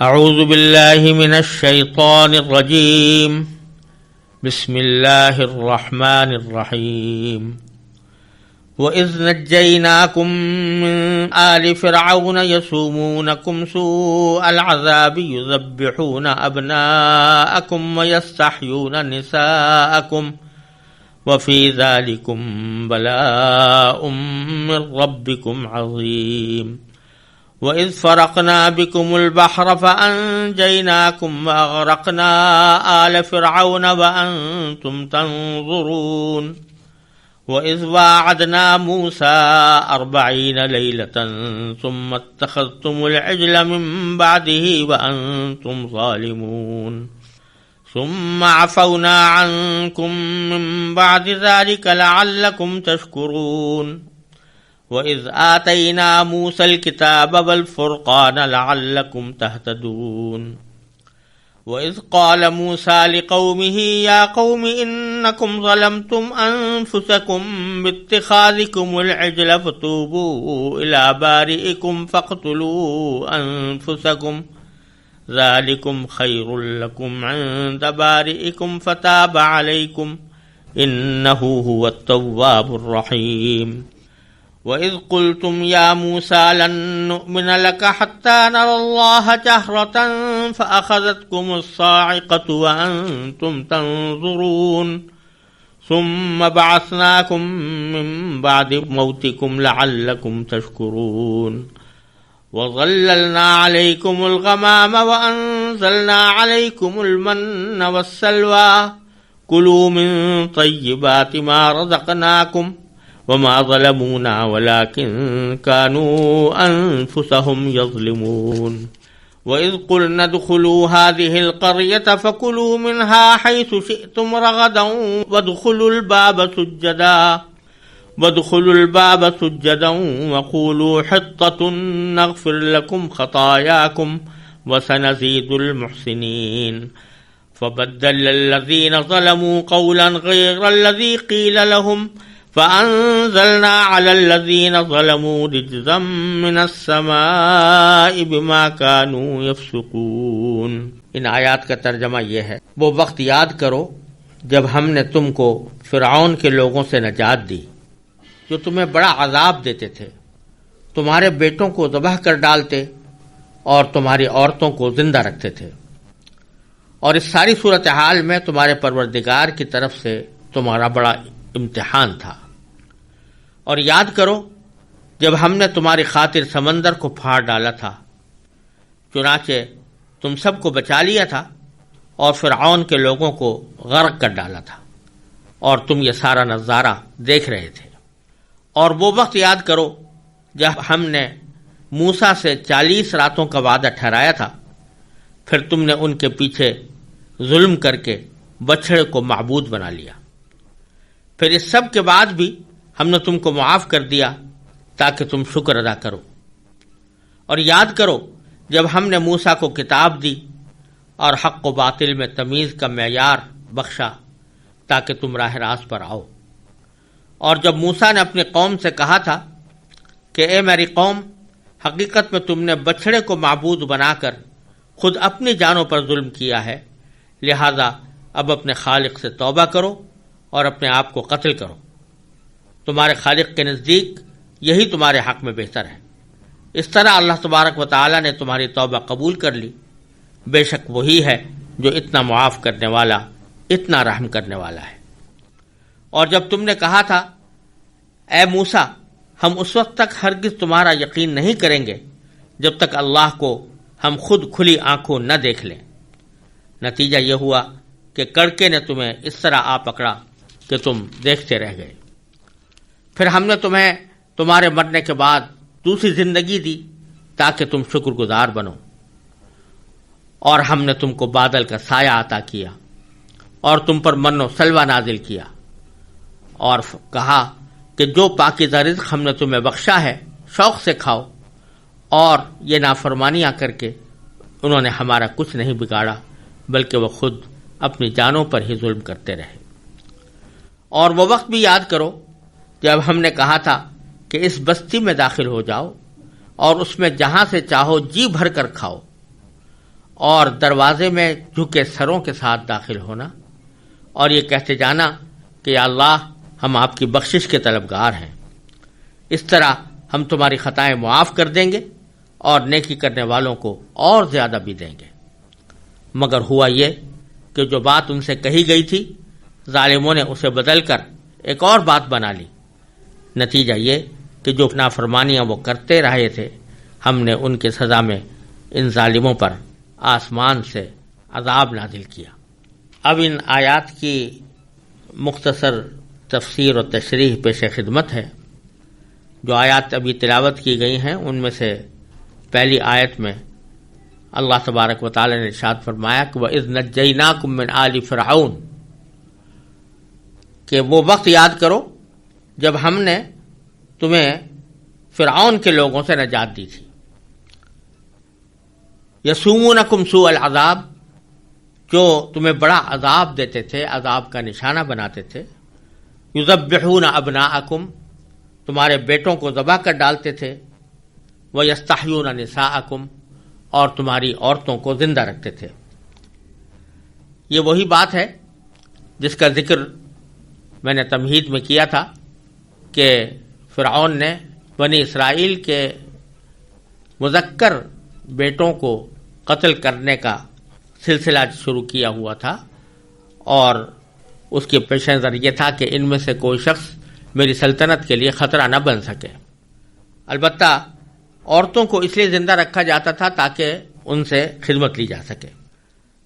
اعوذ باللہ من الشیطان الرجیم بسم اللہ الرحمن الرحیم وَإِذْ نَجَّيْنَاكُمْ مِنْ آلِ فِرْعَوْنَ يَسُومُونَكُمْ سُوءَ الْعَذَابِ يُذَبِّحُونَ أَبْنَاءَكُمْ وَيَسْتَحْيُونَ نِسَاءَكُمْ وَفِي ذَلِكُمْ بَلَاءٌ مِّن رَّبِّكُمْ عَظِيمٌ وَإِذْ فَرَقْنَا بِكُمُ الْبَحْرَ فَأَنجَيْنَاكُمْ وَأَغْرَقْنَا آلَ فِرْعَوْنَ وَأَنتُمْ تَنظُرُونَ وَإِذْ وَاعَدْنَا مُوسَىٰ 40 لَيْلَةً ثُمَّ اتَّخَذْتُمُ الْعِجْلَ مِن بَعْدِهِ وَأَنتُمْ ظَالِمُونَ ثُمَّ عَفَوْنَا عَنكُم مِّن بَعْدِ ذَلِكَ لَعَلَّكُمْ تَشْكُرُونَ وَإِذْ آتَيْنَا مُوسَى الْكِتَابَ وَالْفُرْقَانَ لَعَلَّكُمْ تَهْتَدُونَ وَإِذْ قَالَ مُوسَى لِقَوْمِهِ يَا قَوْمِ إِنَّكُمْ ظَلَمْتُمْ أَنفُسَكُمْ بِاتِّخَاذِكُمُ الْعِجْلَ فَتُوبُوا إِلَىٰ بَارِئِكُمْ فَاقْتُلُوا أَنفُسَكُمْ ذَلِكُمْ خَيْرٌ لَكُمْ عِندَ بَارِئِكُمْ فَتَابَ عَلَيْكُمْ إِنَّهُ هُوَ التَّوَّابُ الرَّحِيمُ وَإِذْ قُلْتُمْ يَا مُوسَىٰ لَن نُّؤْمِنَ لَكَ حَتَّىٰ نَرَى اللَّهَ جَهْرَةً فَأَخَذَتْكُمُ الصَّاعِقَةُ وَأَنتُمْ تَنظُرُونَ ثُمَّ بَعَثْنَاكُم مِّن بَعْدِ مَوْتِكُمْ لَعَلَّكُمْ تَشْكُرُونَ وَظَلَّلْنَا عَلَيْكُمُ الْغَمَامَ وَأَنزَلْنَا عَلَيْكُمُ الْمَنَّ وَالسَّلْوَىٰ كُلُوا مِن طَيِّبَاتِ مَا رَزَقْنَاكُمْ وَمَا ظَلَمُونَا وَلَٰكِن كَانُوا أَنفُسَهُمْ يَظْلِمُونَ وَإِذْ قُلْنَا ادْخُلُوا هَٰذِهِ الْقَرْيَةَ فَكُلُوا مِنْهَا حَيْثُ شِئْتُمْ رَغَدًا وَادْخُلُوا الْبَابَ سُجَّدًا وَقُولُوا حِطَّةٌ نَّغْفِرْ لَكُمْ خَطَايَاكُمْ وَسَنَزِيدُ الْمُحْسِنِينَ فَبَدَّلَ الَّذِينَ ظَلَمُوا قَوْلًا غَيْرَ الَّذِي قِيلَ لَهُمْ فَأَنزَلْنَا عَلَى الَّذِينَ ظَلَمُوا رِجْزًا مِّنَ السَّمَاءِ بِمَا كَانُوا يَفْسُقُونَ۔ ان آیات کا ترجمہ یہ ہے، وہ وقت یاد کرو جب ہم نے تم کو فرعون کے لوگوں سے نجات دی جو تمہیں بڑا عذاب دیتے تھے، تمہارے بیٹوں کو ذبح کر ڈالتے اور تمہاری عورتوں کو زندہ رکھتے تھے، اور اس ساری صورتحال میں تمہارے پروردگار کی طرف سے تمہارا بڑا امتحان تھا۔ اور یاد کرو جب ہم نے تمہاری خاطر سمندر کو پھاڑ ڈالا تھا، چنانچہ تم سب کو بچا لیا تھا اور فرعون کے لوگوں کو غرق کر ڈالا تھا، اور تم یہ سارا نظارہ دیکھ رہے تھے۔ اور وہ وقت یاد کرو جب ہم نے موسیٰ سے 40 راتوں کا وعدہ ٹھہرایا تھا، پھر تم نے ان کے پیچھے ظلم کر کے بچھڑے کو معبود بنا لیا، پھر اس سب کے بعد بھی ہم نے تم کو معاف کر دیا تاکہ تم شکر ادا کرو۔ اور یاد کرو جب ہم نے موسیٰ کو کتاب دی اور حق و باطل میں تمیز کا معیار بخشا تاکہ تم راہ راست پر آؤ۔ اور جب موسیٰ نے اپنی قوم سے کہا تھا کہ اے میری قوم، حقیقت میں تم نے بچھڑے کو معبود بنا کر خود اپنی جانوں پر ظلم کیا ہے، لہذا اب اپنے خالق سے توبہ کرو اور اپنے آپ کو قتل کرو، تمہارے خالق کے نزدیک یہی تمہارے حق میں بہتر ہے۔ اس طرح اللہ تبارک و تعالی نے تمہاری توبہ قبول کر لی، بے شک وہی ہے جو اتنا معاف کرنے والا، اتنا رحم کرنے والا ہے۔ اور جب تم نے کہا تھا اے موسیٰ، ہم اس وقت تک ہرگز تمہارا یقین نہیں کریں گے جب تک اللہ کو ہم خود کھلی آنکھوں نہ دیکھ لیں، نتیجہ یہ ہوا کہ کڑکے نے تمہیں اس طرح آ پکڑا کہ تم دیکھتے رہ گئے۔ پھر ہم نے تمہیں تمہارے مرنے کے بعد دوسری زندگی دی تاکہ تم شکر گزار بنو، اور ہم نے تم کو بادل کا سایہ عطا کیا اور تم پر من و سلوہ نازل کیا، اور کہا کہ جو پاکیزہ رزق ہم نے تمہیں بخشا ہے شوق سے کھاؤ، اور یہ نافرمانیاں کر کے انہوں نے ہمارا کچھ نہیں بگاڑا بلکہ وہ خود اپنی جانوں پر ہی ظلم کرتے رہے۔ اور وہ وقت بھی یاد کرو جب ہم نے کہا تھا کہ اس بستی میں داخل ہو جاؤ اور اس میں جہاں سے چاہو جی بھر کر کھاؤ، اور دروازے میں جھکے سروں کے ساتھ داخل ہونا اور یہ کہتے جانا کہ یا اللہ ہم آپ کی بخشش کے طلبگار ہیں، اس طرح ہم تمہاری خطائیں معاف کر دیں گے اور نیکی کرنے والوں کو اور زیادہ بھی دیں گے۔ مگر ہوا یہ کہ جو بات ان سے کہی گئی تھی ظالموں نے اسے بدل کر ایک اور بات بنا لی۔ نتیجہ یہ کہ جو نافرمانیاں وہ کرتے رہے تھے ہم نے ان کی سزا میں ان ظالموں پر آسمان سے عذاب نازل کیا۔ اب ان آیات کی مختصر تفسیر و تشریح پیش خدمت ہے۔ جو آیات ابھی تلاوت کی گئی ہیں ان میں سے پہلی آیت میں اللہ تبارک و تعالی نے ارشاد فرمایا کہ وَإِذْ نَجَّيْنَاكُم مِّنْ آلِ فِرْعَوْنَ، کہ وہ وقت یاد کرو جب ہم نے تمہیں فرعون کے لوگوں سے نجات دی تھی۔ یسومونکم سوء العذاب، جو تمہیں بڑا عذاب دیتے تھے، عذاب کا نشانہ بناتے تھے۔ یذبحون ابناءکم، تمہارے بیٹوں کو ذبح کر ڈالتے تھے۔ ویستحیون نساءکم، اور تمہاری عورتوں کو زندہ رکھتے تھے۔ یہ وہی بات ہے جس کا ذکر میں نے تمہید میں کیا تھا کہ فرعون نے بنی اسرائیل کے مذکر بیٹوں کو قتل کرنے کا سلسلہ شروع کیا ہوا تھا، اور اس کے پیش نظر یہ تھا کہ ان میں سے کوئی شخص میری سلطنت کے لیے خطرہ نہ بن سکے۔ البتہ عورتوں کو اس لیے زندہ رکھا جاتا تھا تاکہ ان سے خدمت لی جا سکے۔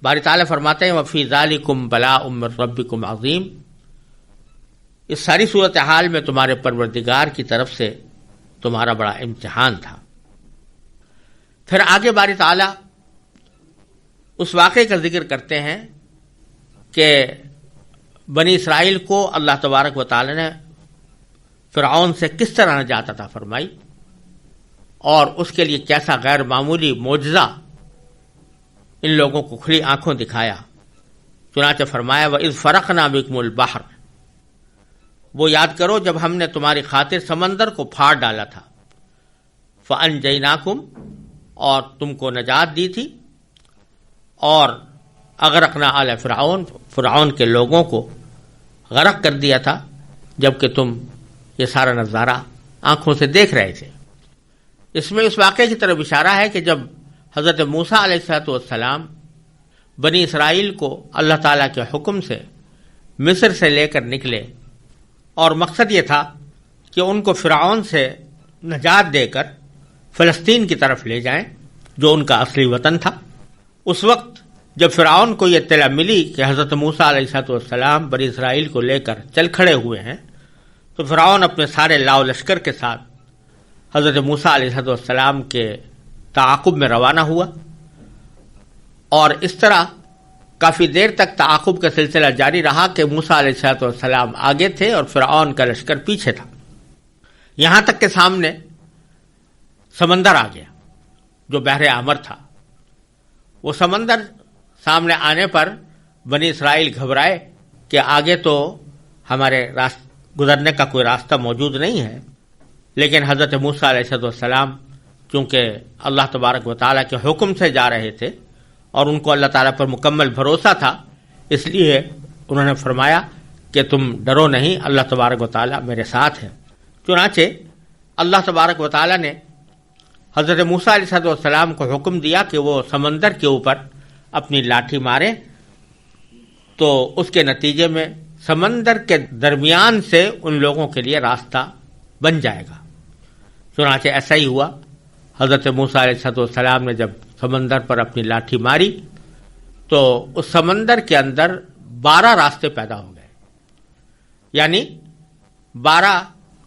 باری تعالیٰ فرماتے ہیں وَفِي ذَلِكُمْ بَلَاءٌ مِّن رَبِّكُمْ عَظِيمٌ، اس ساری صورتحال میں تمہارے پروردگار کی طرف سے تمہارا بڑا امتحان تھا۔ پھر آگے باری تعالیٰ اس واقعے کا ذکر کرتے ہیں کہ بنی اسرائیل کو اللہ تبارک و تعالی نے فرعون سے کس طرح نجات عطا فرمائی اور اس کے لیے کیسا غیر معمولی معجزہ ان لوگوں کو کھلی آنکھوں دکھایا۔ چنانچہ فرمایا وَإِذْ فَرَقْنَا بِكُمُ الْبَحْرَ، وہ یاد کرو جب ہم نے تمہاری خاطر سمندر کو پھاڑ ڈالا تھا۔ فَأَنْجَيْنَاكُمْ، اور تم کو نجات دی تھی، اور اغرقنا آل فرعون، فرعون کے لوگوں کو غرق کر دیا تھا جبکہ تم یہ سارا نظارہ آنکھوں سے دیکھ رہے تھے۔ اس میں اس واقعے کی طرف اشارہ ہے کہ جب حضرت موسیٰ علیہ السلام بنی اسرائیل کو اللہ تعالیٰ کے حکم سے مصر سے لے کر نکلے، اور مقصد یہ تھا کہ ان کو فرعون سے نجات دے کر فلسطین کی طرف لے جائیں جو ان کا اصلی وطن تھا، اس وقت جب فرعون کو یہ اطلاع ملی کہ حضرت موسیٰ علیہ السلام بنی اسرائیل کو لے کر چل کھڑے ہوئے ہیں، تو فرعون اپنے سارے لاؤ لشکر کے ساتھ حضرت موسیٰ علیہ السلام کے تعاقب میں روانہ ہوا، اور اس طرح کافی دیر تک تعاقب کا سلسلہ جاری رہا کہ موسیٰ علیہ السلام آگے تھے اور فرعون کا لشکر پیچھے تھا، یہاں تک کہ سامنے سمندر آ گیا جو بحر احمر تھا۔ وہ سمندر سامنے آنے پر بنی اسرائیل گھبرائے کہ آگے تو ہمارے گزرنے کا کوئی راستہ موجود نہیں ہے، لیکن حضرت موسیٰ علیہ السلام چونکہ اللہ تبارک و تعالیٰ کے حکم سے جا رہے تھے اور ان کو اللہ تعالیٰ پر مکمل بھروسہ تھا، اس لیے انہوں نے فرمایا کہ تم ڈرو نہیں، اللہ تبارک و تعالیٰ میرے ساتھ ہے۔ چنانچہ اللہ تبارک و تعالیٰ نے حضرت موسیٰ علیہ السلام کو حکم دیا کہ وہ سمندر کے اوپر اپنی لاٹھی ماریں، تو اس کے نتیجے میں سمندر کے درمیان سے ان لوگوں کے لیے راستہ بن جائے گا۔ چنانچہ ایسا ہی ہوا، حضرت موسیٰ علیہ السلام نے جب سمندر پر اپنی لاٹھی ماری تو اس سمندر کے اندر 12 راستے پیدا ہو گئے، یعنی 12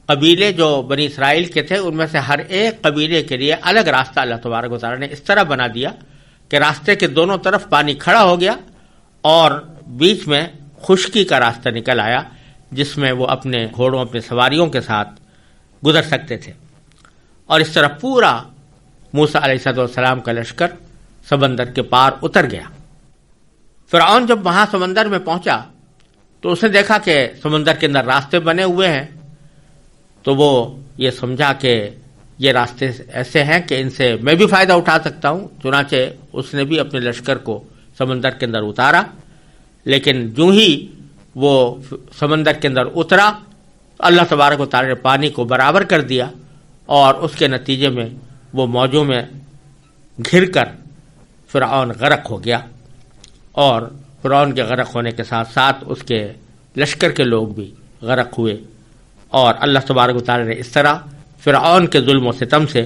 قبیلے جو بنی اسرائیل کے تھے ان میں سے ہر ایک قبیلے کے لیے الگ راستہ اللہ تبارک و تعالیٰ نے اس طرح بنا دیا کہ راستے کے دونوں طرف پانی کھڑا ہو گیا اور بیچ میں خشکی کا راستہ نکل آیا جس میں وہ اپنے گھوڑوں، اپنے سواریوں کے ساتھ گزر سکتے تھے، اور اس طرح پورا موسیٰ علیہ السلام کا لشکر سمندر کے پار اتر گیا۔ فرعون جب وہاں سمندر میں پہنچا تو اس نے دیکھا کہ سمندر کے اندر راستے بنے ہوئے ہیں، تو وہ یہ سمجھا کہ یہ راستے ایسے ہیں کہ ان سے میں بھی فائدہ اٹھا سکتا ہوں. چنانچہ اس نے بھی اپنے لشکر کو سمندر کے اندر اتارا، لیکن جو ہی وہ سمندر کے اندر اترا اللہ تبارک و تعالی نے پانی کو برابر کر دیا، اور اس کے نتیجے میں وہ موجوں میں گھر کر فرعون غرق ہو گیا، اور فرعون کے غرق ہونے کے ساتھ ساتھ اس کے لشکر کے لوگ بھی غرق ہوئے، اور اللہ تبارک و تعالی نے اس طرح فرعون کے ظلم و ستم سے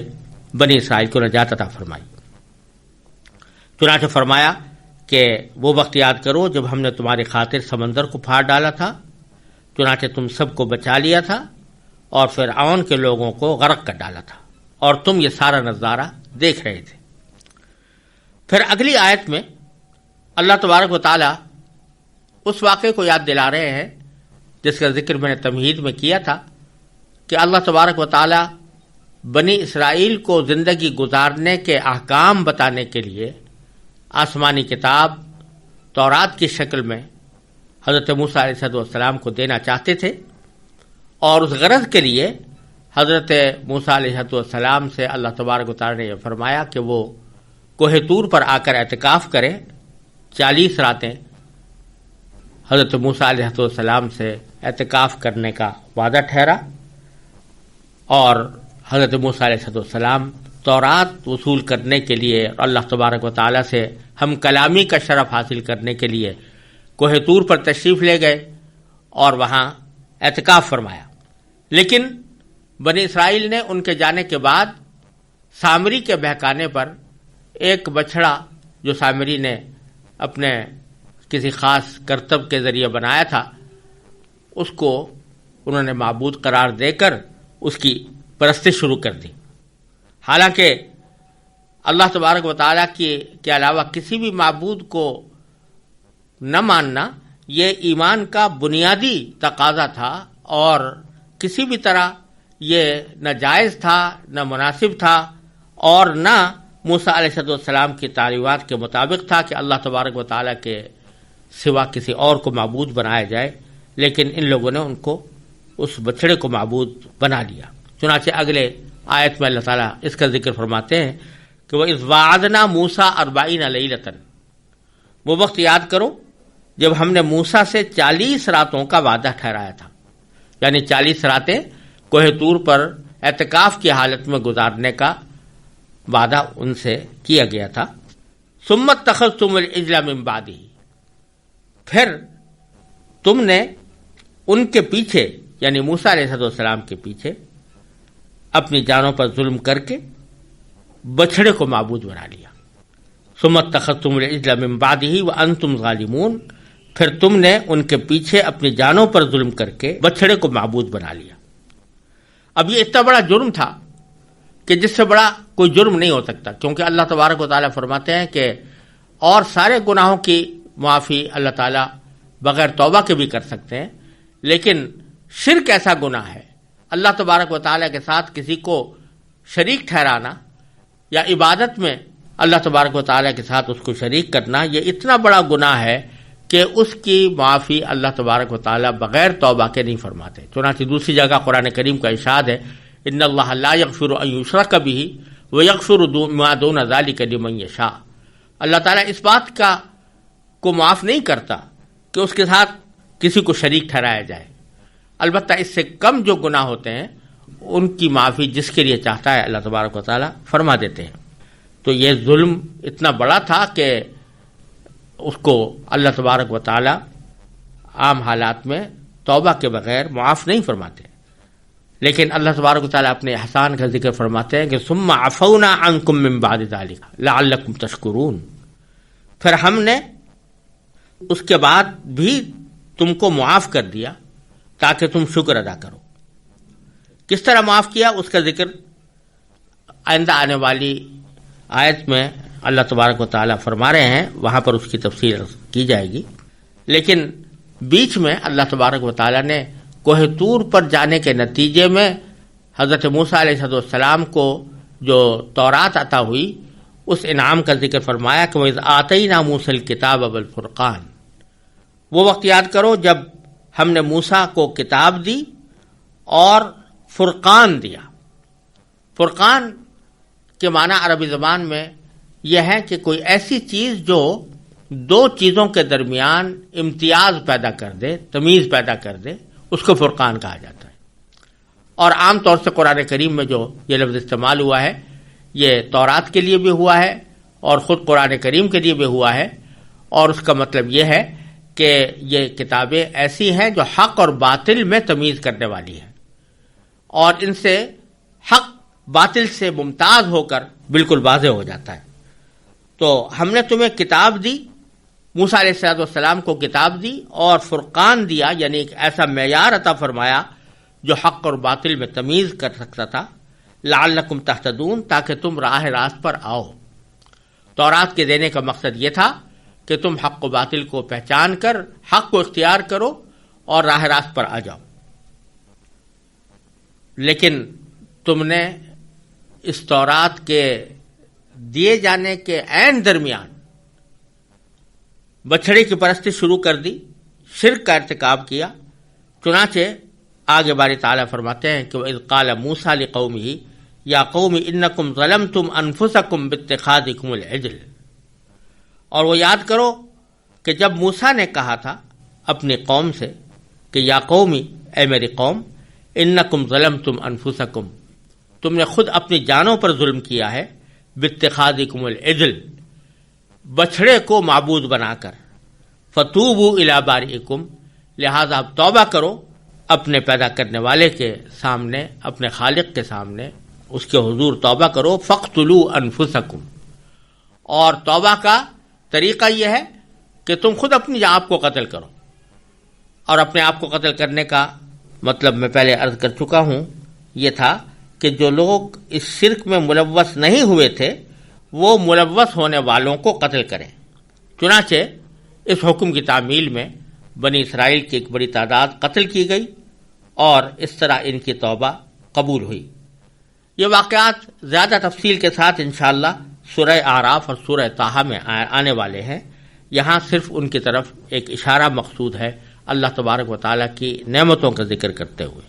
بنی اسرائیل کو نجات عطا فرمائی. چنانچہ فرمایا کہ وہ وقت یاد کرو جب ہم نے تمہاری خاطر سمندر کو پھاڑ ڈالا تھا، چنانچہ تم سب کو بچا لیا تھا اور فرعون کے لوگوں کو غرق کر ڈالا تھا، اور تم یہ سارا نظارہ دیکھ رہے تھے. پھر اگلی آیت میں اللہ تبارک و تعالی اس واقعے کو یاد دلا رہے ہیں جس کا ذکر میں نے تمہید میں کیا تھا کہ اللہ تبارک و تعالی بنی اسرائیل کو زندگی گزارنے کے احکام بتانے کے لیے آسمانی کتاب تورات کی شکل میں حضرت موسیٰ علیہ السلام کو دینا چاہتے تھے، اور اس غرض کے لیے حضرت موسیٰ علیہ السلام سے اللہ تبارک و تعالی نے یہ فرمایا کہ وہ کوہ طور پر آ کر اعتکاف کریں. 40 راتیں حضرت موسیٰ علیہ السلام سے اعتکاف کرنے کا وعدہ ٹھہرا، اور حضرت موسیٰ علیہ السلام تورات وصول کرنے کے لیے اور اللہ تبارک و تعالی سے ہم کلامی کا شرف حاصل کرنے کے لیے کوہ طور پر تشریف لے گئے اور وہاں اعتکاف فرمایا. لیکن بنی اسرائیل نے ان کے جانے کے بعد سامری کے بہکانے پر ایک بچھڑا جو سامری نے اپنے کسی خاص کرتب کے ذریعے بنایا تھا، اس کو انہوں نے معبود قرار دے کر اس کی پرستش شروع کر دی. حالانکہ اللہ تبارک و تعالیٰ کے علاوہ کسی بھی معبود کو نہ ماننا یہ ایمان کا بنیادی تقاضا تھا، اور کسی بھی طرح یہ نہ جائز تھا نہ مناسب تھا، اور نہ موسیٰ علیہ السلام کی تعلیمات کے مطابق تھا کہ اللہ تبارک و تعالیٰ کے سوا کسی اور کو معبود بنایا جائے. لیکن ان لوگوں نے ان کو اس بچڑے کو معبود بنا لیا. چنانچہ اگلے آیت میں اللہ تعالیٰ اس کا ذکر فرماتے ہیں کہ وَإِذْ وَعَدْنَا مُوسَىٰ 40 لَيْلَةً، وہ وقت یاد کرو جب ہم نے موسیٰ سے 40 راتوں کا وعدہ ٹھہرایا تھا، یعنی 40 راتیں کوہ طور پر اعتکاف کی حالت میں گزارنے کا وعدہ ان سے کیا گیا تھا. ثُمَّ اتَّخَذْتُمُ الْعِجْلَ مِن بَعْدِهِ، پھر تم نے ان کے پیچھے یعنی موسیٰ علیہ السلام کے پیچھے اپنی جانوں پر ظلم کر کے بچھڑے کو معبود بنا لیا. ثُمَّ اتَّخَذْتُمُ الْعِجْلَ مِن بَعْدِهِ وَأَنْتُمْ ظَالِمُونَ، پھر تم نے ان کے پیچھے اپنی جانوں پر ظلم کر کے بچھڑے کو معبود بنا لیا. اب یہ اتنا بڑا جرم تھا کہ جس سے بڑا کوئی جرم نہیں ہو سکتا، کیونکہ اللہ تبارک و تعالیٰ فرماتے ہیں کہ اور سارے گناہوں کی معافی اللہ تعالیٰ بغیر توبہ کے بھی کر سکتے ہیں، لیکن شرک ایسا گناہ ہے، اللہ تبارک و تعالیٰ کے ساتھ کسی کو شریک ٹھہرانا یا عبادت میں اللہ تبارک و تعالیٰ کے ساتھ اس کو شریک کرنا، یہ اتنا بڑا گناہ ہے کہ اس کی معافی اللہ تبارک و تعالیٰ بغیر توبہ کے نہیں فرماتے. چنانچہ دوسری جگہ قرآن کریم کا ارشاد ہے ان اللہ لا یغفر ان یشرک بہ ویغفر ما دون ذلک لمن یشاء، اللہ تعالیٰ اس بات کو معاف نہیں کرتا کہ اس کے ساتھ کسی کو شریک ٹھہرایا جائے، البتہ اس سے کم جو گناہ ہوتے ہیں ان کی معافی جس کے لیے چاہتا ہے اللہ تبارک و تعالیٰ فرما دیتے ہیں. تو یہ ظلم اتنا بڑا تھا کہ اس کو اللہ تبارک و تعالیٰ عام حالات میں توبہ کے بغیر معاف نہیں فرماتے. لیکن اللہ تبارک و تعالیٰ اپنے احسان کا ذکر فرماتے ہیں کہ ثم عفونا عنکم من بعد ذلک لعلکم تشکرون، پھر ہم نے اس کے بعد بھی تم کو معاف کر دیا تاکہ تم شکر ادا کرو. کس طرح معاف کیا اس کا ذکر آئندہ آنے والی آیت میں اللہ تبارک و تعالیٰ فرما رہے ہیں، وہاں پر اس کی تفصیل کی جائے گی. لیکن بیچ میں اللہ تبارک و تعالیٰ نے کوہ طور پر جانے کے نتیجے میں حضرت موسیٰ علیہ السلام کو جو تورات عطا ہوئی اس انعام کا ذکر فرمایا کہ وَإِذْ آتَيْنَا مُوسَى الْكِتَابَ وَالْفُرْقَانَ، وہ وقت یاد کرو جب ہم نے موسیٰ کو کتاب دی اور فرقان دیا. فرقان کے معنی عربی زبان میں یہ ہے کہ کوئی ایسی چیز جو دو چیزوں کے درمیان امتیاز پیدا کر دے، تمیز پیدا کر دے، اس کو فرقان کہا جاتا ہے۔ اور عام طور سے قرآن کریم میں جو یہ لفظ استعمال ہوا ہے یہ تورات کے لیے بھی ہوا ہے اور خود قرآن کریم کے لیے بھی ہوا ہے، اور اس کا مطلب یہ ہے کہ یہ کتابیں ایسی ہیں جو حق اور باطل میں تمیز کرنے والی ہیں، اور ان سے حق باطل سے ممتاز ہو کر بالکل واضح ہو جاتا ہے۔ تو ہم نے تمہیں کتاب دی، موسیٰ علیہ السلام کو کتاب دی اور فرقان دیا، یعنی ایک ایسا معیار عطا فرمایا جو حق اور باطل میں تمیز کر سکتا تھا، لعلکم تہتدون، تاکہ تم راہ راست پر آؤ۔ تورات کے دینے کا مقصد یہ تھا کہ تم حق و باطل کو پہچان کر حق کو اختیار کرو اور راہ راست پر آ جاؤ، لیکن تم نے اس تورات کے دیے جانے کے عین درمیان بچھڑے کی پرستی شروع کر دی، شرک کا ارتکاب کیا۔ چنانچہ آگے باری تعالیٰ فرماتے ہیں کہ وَإِذْ قَالَ مُوسَىٰ لِقَوْمِهِ يَا قَوْمِ إِنَّكُمْ ظَلَمْتُمْ أَنفُسَكُمْ بِاتِّخَاذِكُمُ الْعِجْلَ، اور وہ یاد کرو کہ جب موسیٰ نے کہا تھا اپنی قوم سے کہ یا قومی، اے میری قوم، انکم ظلمتم انفسکم، تم نے خود اپنی جانوں پر ظلم کیا ہے، باتخاذکم العجل، بچھڑے کو معبود بنا کر، فتوبوا الی بارئکم، لہذا اب توبہ کرو اپنے پیدا کرنے والے کے سامنے، اپنے خالق کے سامنے، اس کے حضور توبہ کرو، فاقتلوا انفسکم، اور توبہ کا طریقہ یہ ہے کہ تم خود اپنی آپ کو قتل کرو، اور اپنے آپ کو قتل کرنے کا مطلب میں پہلے عرض کر چکا ہوں، یہ تھا کہ جو لوگ اس شرک میں ملوث نہیں ہوئے تھے وہ ملوث ہونے والوں کو قتل کریں۔ چنانچہ اس حکم کی تعمیل میں بنی اسرائیل کی ایک بڑی تعداد قتل کی گئی اور اس طرح ان کی توبہ قبول ہوئی۔ یہ واقعات زیادہ تفصیل کے ساتھ انشاءاللہ سورہ اعراف اور سورہ طٰہٰ میں آنے والے ہیں، یہاں صرف ان کی طرف ایک اشارہ مقصود ہے اللہ تبارک و تعالیٰ کی نعمتوں کا ذکر کرتے ہوئے۔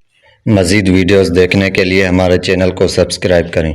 مزید ویڈیوز دیکھنے کے لیے ہمارے چینل کو سبسکرائب کریں۔